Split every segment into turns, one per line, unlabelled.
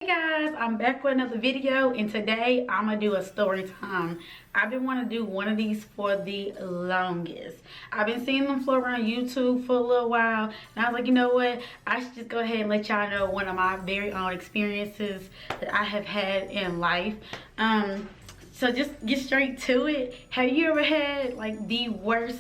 Hey guys, I'm back with another video, and today I'm gonna do a story time. I've been wanting to do one of these for the longest. I've been seeing them float around YouTube for a little while, and I was like, you know what, I should just go ahead and let y'all know one of my very own experiences that I have had in life. So just get straight to it. Have you ever had like the worst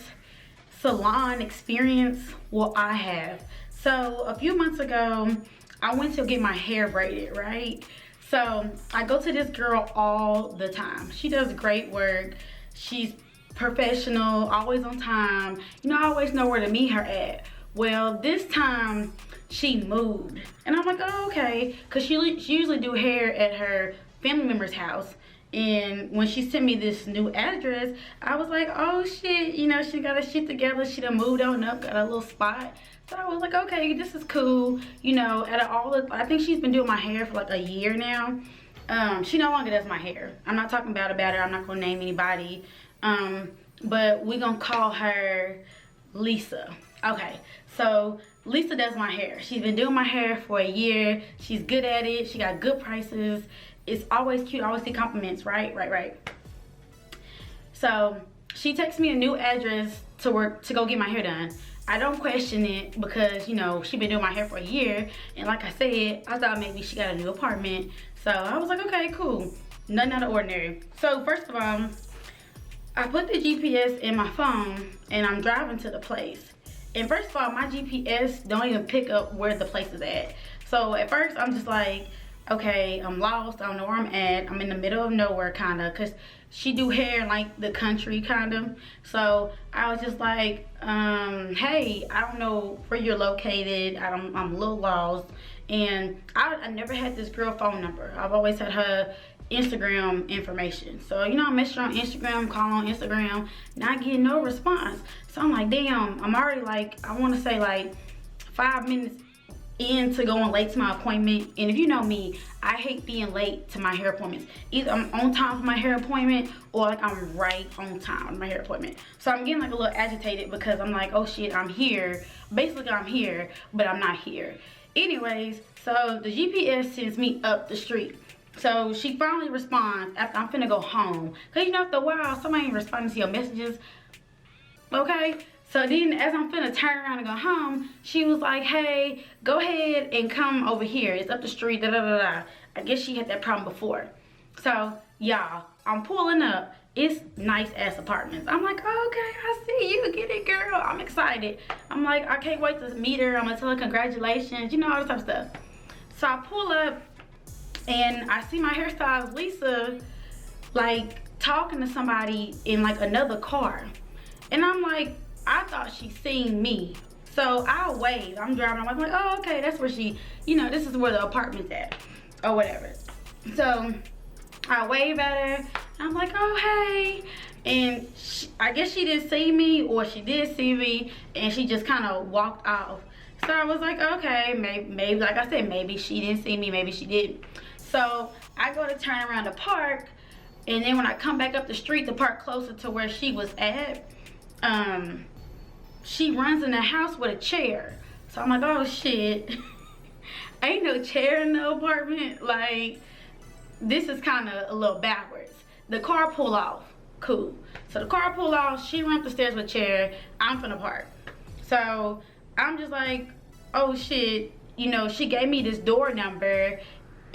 salon experience? Well, I have. So a few months ago, I went to get my hair braided, right? So I go to this girl all the time. She does great work. She's professional, always on time. You know, I always know where to meet her at. Well, this time she moved. And I'm like, oh, okay. Because she usually do hair at her family member's house. And when she sent me this new address, I was like, oh shit, you know, she got her shit together. She done moved on up, got a little spot. So I was like, okay, this is cool. You know, out of all of, I think she's been doing my hair for like a year now. She no longer does my hair. I'm not talking bad about her. I'm not gonna name anybody. But we gonna call her Lisa. Okay, so Lisa does my hair. She's been doing my hair for a year. She's good at it. She got good prices. It's always cute. I always see compliments, right. So she texts me a new address to go get my hair done. I don't question it because, you know, she's been doing my hair for a year, and like I said, I thought maybe she got a new apartment. So I was like, okay, cool, nothing out of ordinary. So first of all, I put the GPS in my phone and I'm driving to the place. And first of all, my GPS don't even pick up where the place is at. So at first I'm just like, okay, I'm lost. I don't know where I'm at. I'm in the middle of nowhere, kind of, because she do hair in like the country, kind of. So I was just like, hey, I don't know where you're located. I'm a little lost. And I never had this girl phone number. I've always had her Instagram information. So, you know, I messaged her on Instagram, call on Instagram, not getting no response. So I'm like, damn, I'm already like, I want to say like 5 minutes into going late to my appointment. And if you know me, I hate being late to my hair appointments. Either I'm on time for my hair appointment or like I'm right on time for my hair appointment. So I'm getting like a little agitated because I'm like, oh shit, I'm here. Basically I'm here, but I'm not here. Anyways, so the GPS sends me up the street. So she finally responds after I'm finna go home. Cause you know, after a while, somebody ain't responding to your messages. Okay? So then as I'm finna turn around and go home, she was like, hey, go ahead and come over here. It's up the street, da da da da. I guess she had that problem before. So y'all, I'm pulling up. It's nice ass apartments. I'm like, oh, okay, I see you. Get it, girl. I'm excited. I'm like, I can't wait to meet her. I'm gonna tell her congratulations. You know, all this type of stuff. So I pull up and I see my hairstylist, Lisa, like talking to somebody in like another car. And I'm like, I thought she seen me. So I wave. I'm driving. I'm like, oh, okay, that's where she, you know, this is where the apartment's at. Or whatever. So I wave at her. I'm like, oh, hey. And I guess she didn't see me, or she did see me, and she just kind of walked off. So I was like, okay, maybe, like I said, maybe she didn't see me, maybe she didn't. So I go to turn around the park, and then when I come back up the street to park closer to where she was at, she runs in the house with a chair. So I'm like, oh shit. Ain't no chair in the apartment. Like, this is kind of a little backwards. The car pull off. Cool. So the car pull off. She runs up the stairs with a chair. I'm finna park. So I'm just like, oh shit. You know, she gave me this door number.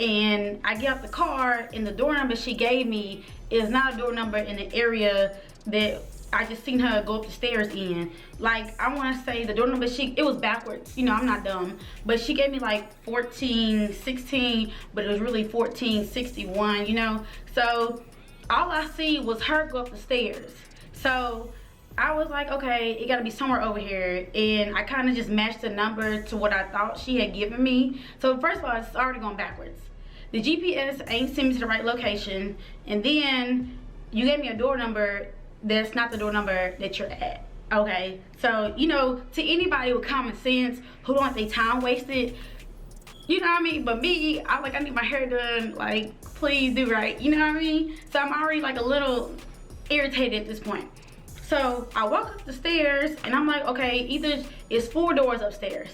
And I get out the car, and the door number she gave me is not a door number in the area that I just seen her go up the stairs in. Like, I want to say the door number, it was backwards. You know, I'm not dumb. But she gave me like 1416, but it was really 1461, you know. So all I see was her go up the stairs. So I was like, okay, it got to be somewhere over here. And I kind of just matched the number to what I thought she had given me. So first of all, it's already going backwards. The GPS ain't sent me to the right location. And then you gave me a door number that's not the door number that you're at. Okay, so, you know, to anybody with common sense who don't want their time wasted, you know what I mean? But me, I'm like, I need my hair done. Like, please do right. You know what I mean? So I'm already like a little irritated at this point. So I walk up the stairs and I'm like, okay, either it's 4 doors upstairs.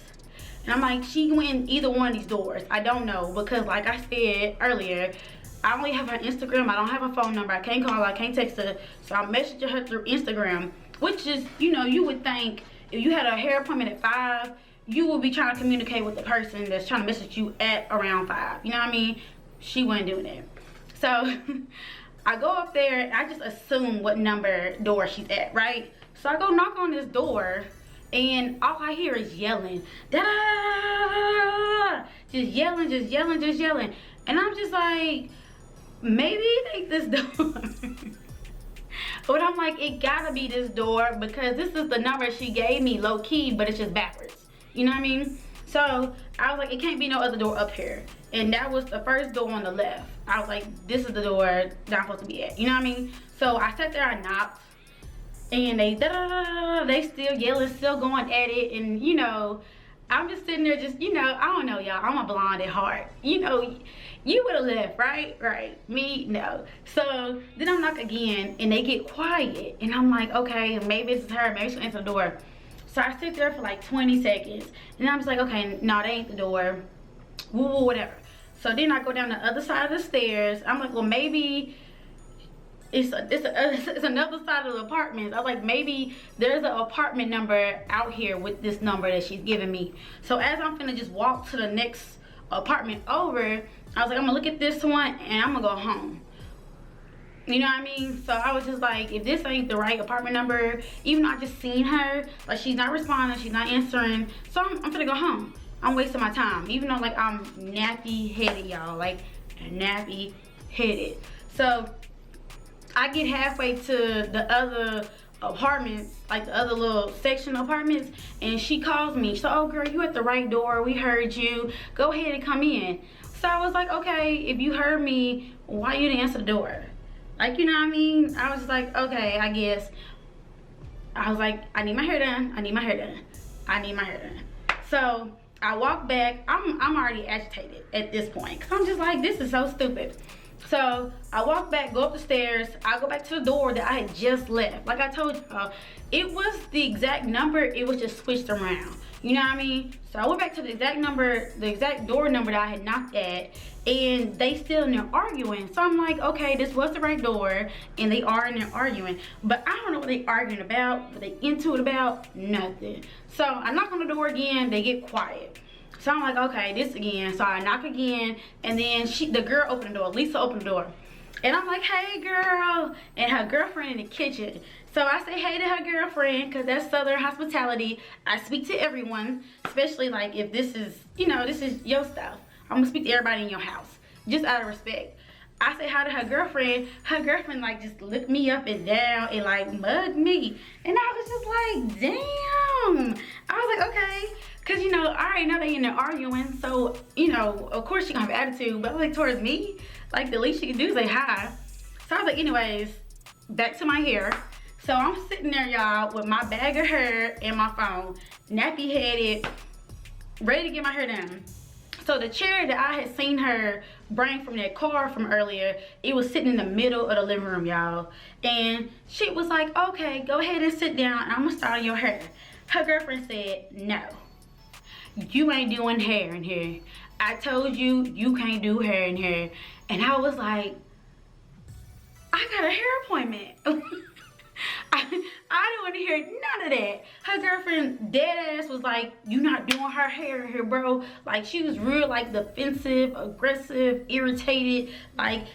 And And I'm like, she went in either one of these doors. I don't know, because like I said earlier, I only have her Instagram. I don't have her phone number. I can't call her. I can't text her. So I'm messaging her through Instagram, which is, you know, you would think if you had a hair appointment at 5, you would be trying to communicate with the person that's trying to message you at around 5. You know what I mean? She wasn't doing that. So I go up there and I just assume what number door she's at, right? So I go knock on this door and all I hear is yelling. Da-da-da-da-da-da-da. Just yelling, just yelling, just yelling. And I'm just like, maybe take this door. But I'm like, it gotta be this door because this is the number she gave me low key, but it's just backwards. You know what I mean? So I was like, it can't be no other door up here. And that was the first door on the left. I was like, this is the door that I'm supposed to be at. You know what I mean? So I sat there, I knocked, and they they still yelling, still going at it. And you know, I'm just sitting there just, you know, I don't know, y'all. I'm a blonde at heart. You know, you would have left, right? Right. Me, no. So then I knock again and they get quiet. And I'm like, okay, maybe it's her. Maybe she'll answer the door. So I sit there for like 20 seconds. And I'm just like, okay, no, that ain't the door. Woo, woo, whatever. So then I go down the other side of the stairs. I'm like, well, maybe it's another side of the apartment. I was like, maybe there's an apartment number out here with this number that she's giving me. So as I'm finna just walk to the next apartment over, I was like, I'm gonna look at this one and I'm gonna go home. You know what I mean? So I was just like, if this ain't the right apartment number, even though I just seen her, like she's not responding, she's not answering, so I'm finna go home. I'm wasting my time, even though like I'm nappy headed, y'all, like nappy headed. So I get halfway to the other apartments, like the other little section apartments, and she calls me. So, oh girl, you at the right door, we heard you, go ahead and come in. So I was like, okay, if you heard me, why you didn't answer the door? Like, you know what I mean? I was just like, okay, I guess. I was like, I need my hair done, I need my hair done, I need my hair done. So I walk back. I'm already agitated at this point, because I'm just like, this is so stupid. So I walk back, go up the stairs. I go back to the door that I had just left. Like I told you, it was the exact number. It was just switched around. You know what I mean? So I went back to the exact number, the exact door number that I had knocked at, and they still in there arguing. So I'm like, okay, this was the right door, and they are in there arguing. But I don't know what they arguing about, what they into it about, nothing. So I knock on the door again, they get quiet. So I'm like, okay, this again. So I knock again, and then the girl opened the door, Lisa opened the door. And I'm like, hey girl, and her girlfriend in the kitchen. So I say hey to her girlfriend, because that's Southern hospitality. I speak to everyone, especially like if this is, you know, this is your stuff. I'm gonna speak to everybody in your house, just out of respect. I say hi to her girlfriend like just looked me up and down and like mugged me. And I was just like, damn. I was like, okay. Cause you know, I already know they in there arguing. So, you know, of course she gonna have attitude, but like towards me, like the least she can do is say hi. So I was like, anyways, back to my hair. So I'm sitting there, y'all, with my bag of hair and my phone, nappy headed, ready to get my hair done. So the chair that I had seen her bring from that car from earlier, it was sitting in the middle of the living room, y'all. And she was like, okay, go ahead and sit down and I'm gonna style your hair. Her girlfriend said, no, you ain't doing hair in here. I told you, you can't do hair in here. And I was like, I got a hair appointment. I don't want to hear none of that. Her girlfriend dead ass was like, you not doing her hair here, bro. Like she was real like defensive, aggressive, irritated. Like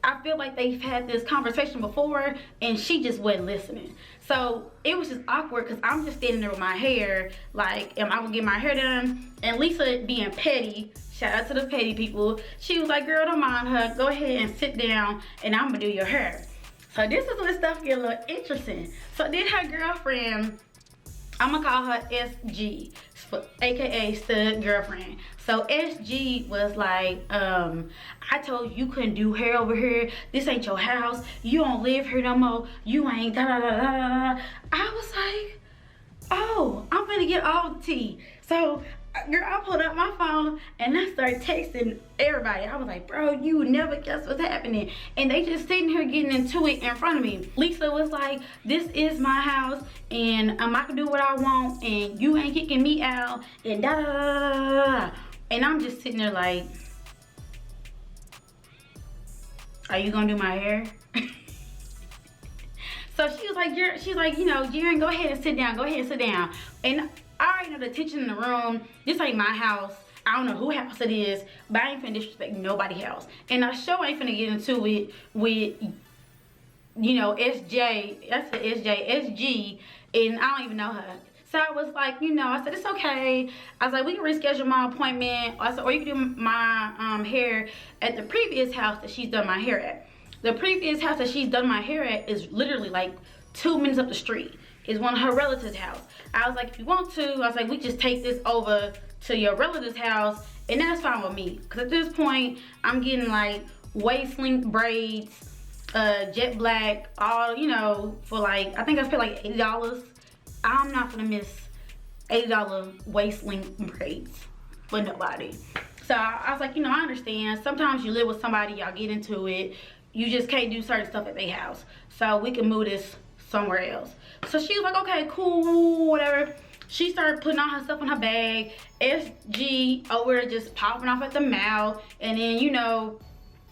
I feel like they've had this conversation before and she just wasn't listening. So it was just awkward because I'm just standing there with my hair like, am I gonna get my hair done? And Lisa being petty, shout out to the petty people, she was like, girl, don't mind her, go ahead and sit down and I'm gonna do your hair. So this is when stuff get a little interesting. So then her girlfriend, I'm gonna call her SG, aka stud girlfriend. So SG was like, I told you couldn't do hair over here. This ain't your house. You don't live here no more. You ain't da da da da da. I was like, oh, I'm gonna get all the tea. So girl, I pulled out my phone and I started texting everybody. I was like, bro, you would never guess what's happening. And they just sitting here getting into it in front of me. Lisa was like, this is my house and I can do what I want and you ain't kicking me out and da da da da da. And I'm just sitting there like, are you gonna do my hair? So she was like, she's like, you know, Jaren, go ahead and sit down. Go ahead and sit down. And I already know the tension in the room. This ain't my house. I don't know who house it is, but I ain't finna disrespect nobody's house. And I sure ain't finna get into it with, you know, SJ. That's the SG, and I don't even know her. So I was like, you know, I said, it's okay. I was like, we can reschedule my appointment. I said, or you can do my hair at the previous house that she's done my hair at. The previous house that she's done my hair at is literally like 2 minutes up the street. It's one of her relatives' house. I was like, if you want to, I was like, we just take this over to your relative's house, and that's fine with me. Because at this point, I'm getting like waist length braids, jet black, all, you know, for like, I think I paid like $80. I'm not gonna miss $80 waist length braids for nobody. So I was like, you know, I understand. Sometimes you live with somebody, y'all get into it. You just can't do certain stuff at their house. So we can move this somewhere else. So she was like, okay, cool, whatever. She started putting all her stuff in her bag. SG over there just popping off at the mouth. And then, you know,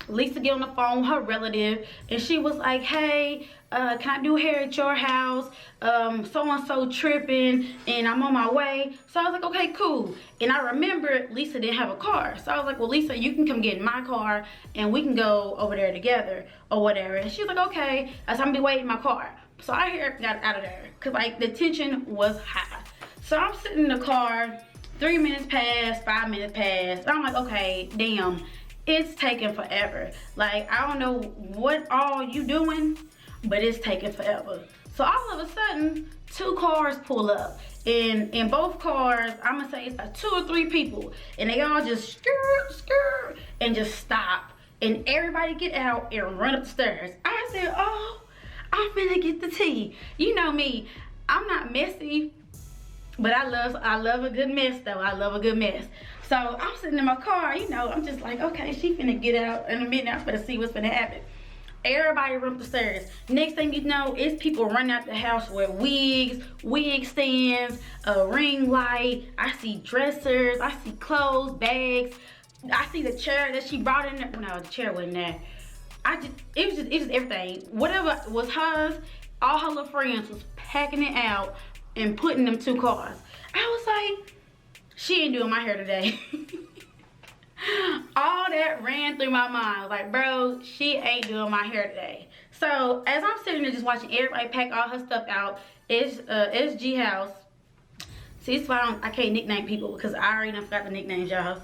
Lisa get on the phone with her relative. And she was like, hey, can I do hair at your house? So-and-so tripping and I'm on my way. So I was like, okay, cool. And I remembered Lisa didn't have a car. So I was like, well, Lisa, you can come get in my car and we can go over there together or whatever. And she was like, okay. I said, I'm gonna be waiting in my car. So I got out of there because like the tension was high. So I'm sitting in the car, 3 minutes passed, 5 minutes passed. I'm like, okay, damn, it's taking forever. Like, I don't know what all you doing, but it's taking forever. So all of a sudden, 2 cars pull up. And in both cars, I'm gonna say it's like 2 or 3 people. And they all just skirt, and just stop. And everybody get out and run up the stairs. I said, oh, I'm finna get the tea. You know me, I'm not messy, but I love a good mess though. I love a good mess. So I'm sitting in my car, you know, I'm just like, okay, she finna get out in a minute. I'm finna see what's finna happen. Everybody run up the stairs. Next thing you know, it's people running out the house with wigs, wig stands, a ring light. I see dressers, I see clothes, bags. I see the chair that she brought in there. No, the chair wasn't there. It was just everything. Whatever was hers, all her little friends was packing it out and putting them 2 cars. I was like, she ain't doing my hair today. All that ran through my mind. Like, bro, she ain't doing my hair today. So as I'm sitting there just watching everybody pack all her stuff out, it's SG house. See, it's why I can't nickname people because I already done forgot the nicknames, y'all.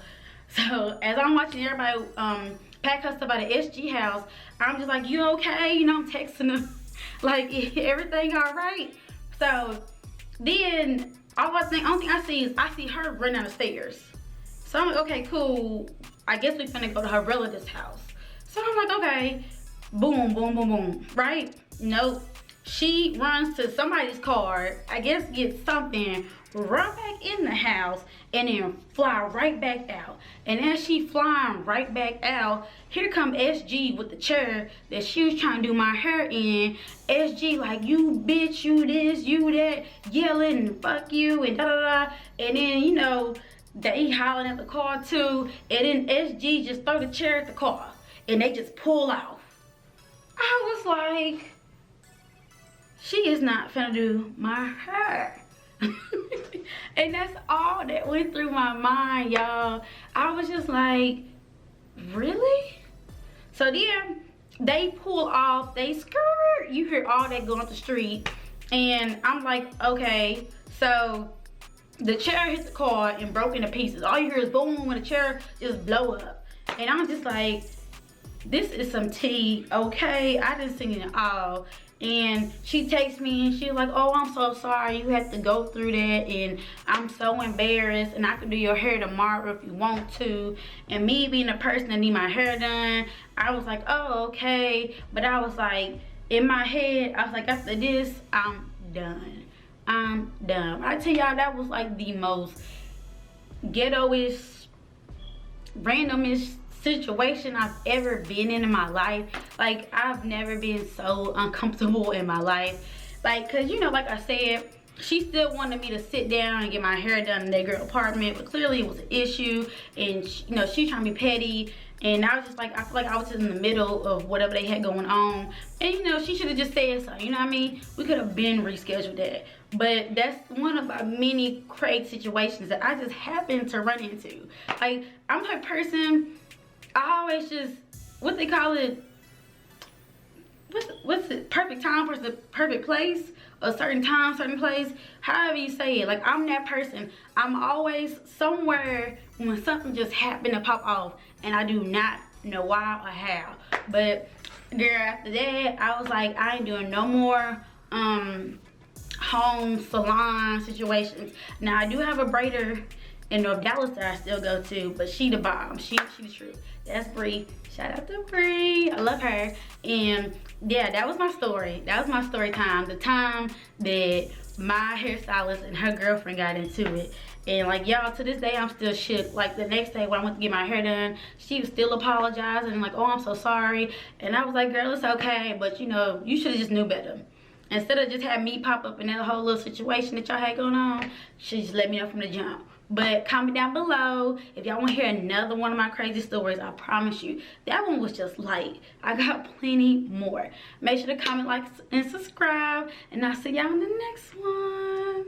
So as I'm watching everybody pack her stuff out of SG house, I'm just like, you okay? You know, I'm texting them like, everything all right? So then only thing I see is I see her run down the stairs. So I'm like, okay, cool. I guess we finna go to her relative's house. So I'm like, okay, boom, boom, boom, boom, right? Nope. She runs to somebody's car, I guess gets something, run back in the house, and then fly right back out. And as she flying right back out, here come SG with the chair that she was trying to do my hair in. SG like, you bitch, you this, you that, yelling, fuck you, and da da da. And then, you know, they hollering at the car too. And then SG just throw the chair at the car. And they just pull off. I was like, she is not finna do my hair. And that's all that went through my mind, y'all. I was just like, really? So then they pull off, they skirt. You hear all that going up the street. And I'm like, okay. So the chair hit the car and broke into pieces. All you hear is boom when the chair just blow up. And I'm just like, this is some tea, okay? I done seen it all. And she texts me and she's like, oh, I'm so sorry you had to go through that, and I'm so embarrassed, and I can do your hair tomorrow if you want to. And me being a person that need my hair done, I was like, oh, okay. But I was like, in my head, I was like, after this, I'm done. I'm done. I tell y'all, that was like the most ghettoest, randomest situation I've ever been in my life. Like, I've never been so uncomfortable in my life. Like, cause you know, like I said, she still wanted me to sit down and get my hair done in that girl apartment, but clearly it was an issue, and she, you know, she's trying to be petty. And I was just like, I feel like I was just in the middle of whatever they had going on, and you know, she should have just said so. You know what I mean? We could have been rescheduled that. But that's one of my many crazy situations that I just happened to run into. Like, I'm the type of person, I always just, what they call it, what's it, perfect time for the perfect place, a certain time, certain place, however you say it. Like, I'm that person. I'm always somewhere when something just happened to pop off, and I do not know why or how. But girl, after that, I was like, I ain't doing no more home salon situations. Now, I do have a braider in North Dallas that I still go to, but she the bomb. She the truth. That's Bree. Shout out to Bree. I love her. And yeah, that was my story. That was my story time. The time that my hairstylist and her girlfriend got into it. And like, y'all, to this day, I'm still shook. Like, the next day when I went to get my hair done, she was still apologizing and like, oh, I'm so sorry. And I was like, girl, it's okay, but you know, you should have just knew better. Instead of just have me pop up in that whole little situation that y'all had going on, she just let me know from the jump. But comment down below if y'all want to hear another one of my crazy stories. I promise you, that one was just light. I got plenty more. Make sure to comment, like, and subscribe, and I'll see y'all in the next one.